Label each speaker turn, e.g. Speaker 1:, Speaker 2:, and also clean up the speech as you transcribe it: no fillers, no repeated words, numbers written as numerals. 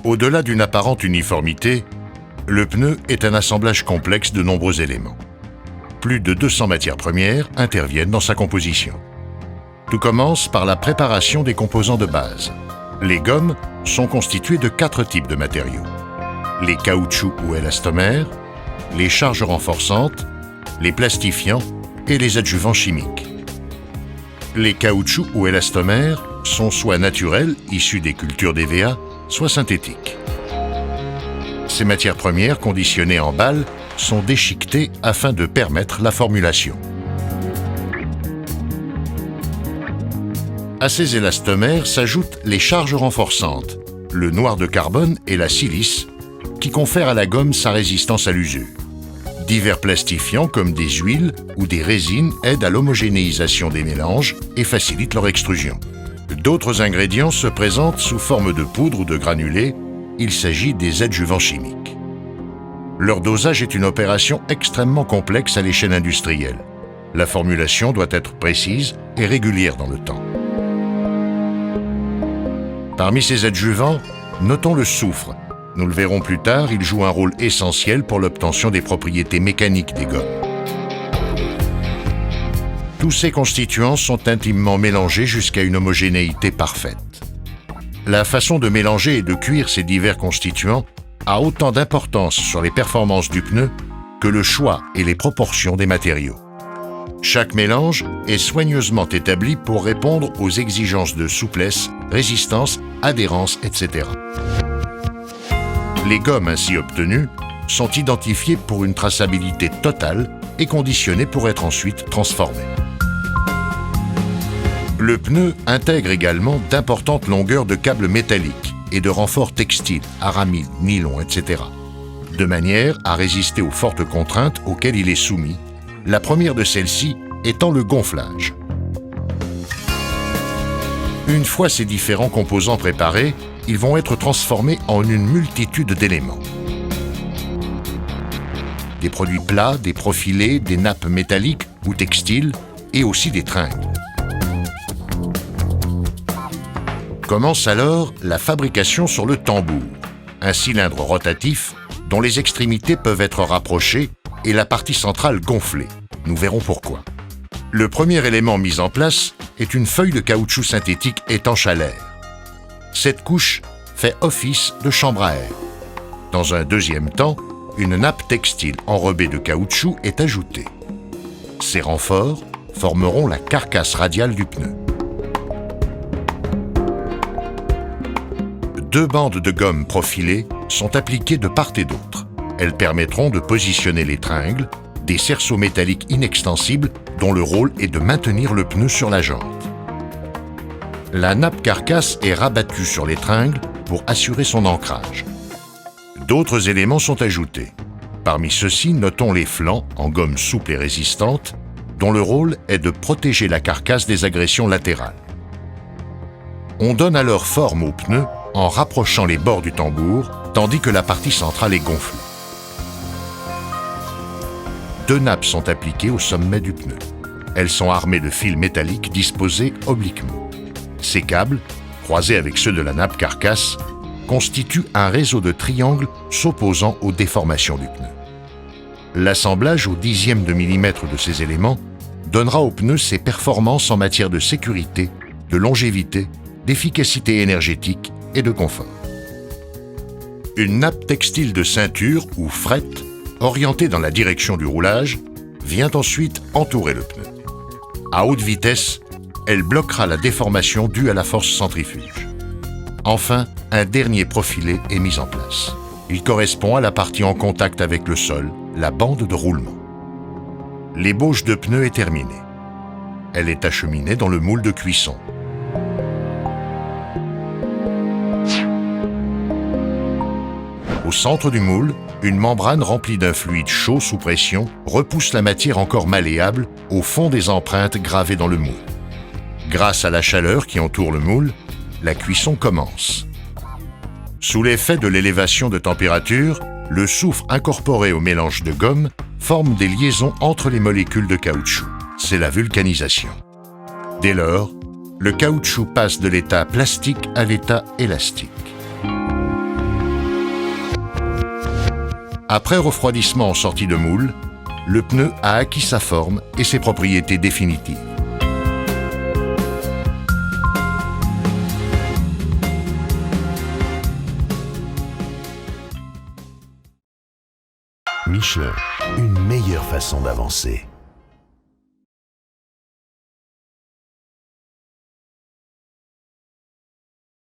Speaker 1: Au-delà d'une apparente uniformité, le pneu est un assemblage complexe de nombreux éléments. Plus de 200 matières premières interviennent dans sa composition. Tout commence par la préparation des composants de base. Les gommes sont constituées de 4 types de matériaux. Les caoutchoucs ou élastomères, les charges renforçantes, les plastifiants et les adjuvants chimiques. Les caoutchoucs ou élastomères sont soit naturels, issus des cultures d'EVA, soit synthétiques. Ces matières premières, conditionnées en balles, sont déchiquetées afin de permettre la formulation. À ces élastomères s'ajoutent les charges renforçantes, le noir de carbone et la silice, qui confèrent à la gomme sa résistance à l'usure. Divers plastifiants comme des huiles ou des résines aident à l'homogénéisation des mélanges et facilitent leur extrusion. D'autres ingrédients se présentent sous forme de poudre ou de granulés. Il s'agit des adjuvants chimiques. Leur dosage est une opération extrêmement complexe à l'échelle industrielle. La formulation doit être précise et régulière dans le temps. Parmi ces adjuvants, notons le soufre. Nous le verrons plus tard, il joue un rôle essentiel pour l'obtention des propriétés mécaniques des gommes. Tous ces constituants sont intimement mélangés jusqu'à une homogénéité parfaite. La façon de mélanger et de cuire ces divers constituants a autant d'importance sur les performances du pneu que le choix et les proportions des matériaux. Chaque mélange est soigneusement établi pour répondre aux exigences de souplesse, résistance, adhérence, etc. Les gommes ainsi obtenues sont identifiées pour une traçabilité totale et conditionnées pour être ensuite transformées. Le pneu intègre également d'importantes longueurs de câbles métalliques et de renforts textiles, aramides, nylon, etc., de manière à résister aux fortes contraintes auxquelles il est soumis, la première de celles-ci étant le gonflage. Une fois ces différents composants préparés, ils vont être transformés en une multitude d'éléments. Des produits plats, des profilés, des nappes métalliques ou textiles et aussi des tringles. Commence alors la fabrication sur le tambour, un cylindre rotatif dont les extrémités peuvent être rapprochées et la partie centrale gonflée. Nous verrons pourquoi. Le premier élément mis en place est une feuille de caoutchouc synthétique étanche à l'air. Cette couche fait office de chambre à air. Dans un deuxième temps, une nappe textile enrobée de caoutchouc est ajoutée. Ces renforts formeront la carcasse radiale du pneu. 2 bandes de gomme profilées sont appliquées de part et d'autre. Elles permettront de positionner les tringles, des cerceaux métalliques inextensibles dont le rôle est de maintenir le pneu sur la jante. La nappe carcasse est rabattue sur les tringles pour assurer son ancrage. D'autres éléments sont ajoutés. Parmi ceux-ci, notons les flancs en gomme souple et résistante, dont le rôle est de protéger la carcasse des agressions latérales. On donne alors forme au pneu en rapprochant les bords du tambour, tandis que la partie centrale est gonflée. 2 nappes sont appliquées au sommet du pneu. Elles sont armées de fils métalliques disposés obliquement. Ces câbles, croisés avec ceux de la nappe carcasse, constituent un réseau de triangles s'opposant aux déformations du pneu. L'assemblage au dixième de millimètre de ces éléments donnera au pneu ses performances en matière de sécurité, de longévité, d'efficacité énergétique et de confort. Une nappe textile de ceinture ou frette, orientée dans la direction du roulage, vient ensuite entourer le pneu. À haute vitesse, elle bloquera la déformation due à la force centrifuge. Enfin, un dernier profilé est mis en place. Il correspond à la partie en contact avec le sol, la bande de roulement. L'ébauche de pneu est terminée. Elle est acheminée dans le moule de cuisson. Au centre du moule, une membrane remplie d'un fluide chaud sous pression repousse la matière encore malléable au fond des empreintes gravées dans le moule. Grâce à la chaleur qui entoure le moule, la cuisson commence. Sous l'effet de l'élévation de température, le soufre incorporé au mélange de gomme forme des liaisons entre les molécules de caoutchouc. C'est la vulcanisation. Dès lors, le caoutchouc passe de l'état plastique à l'état élastique. Après refroidissement en sortie de moule, le pneu a acquis sa forme et ses propriétés définitives.
Speaker 2: Michelin, une meilleure façon d'avancer.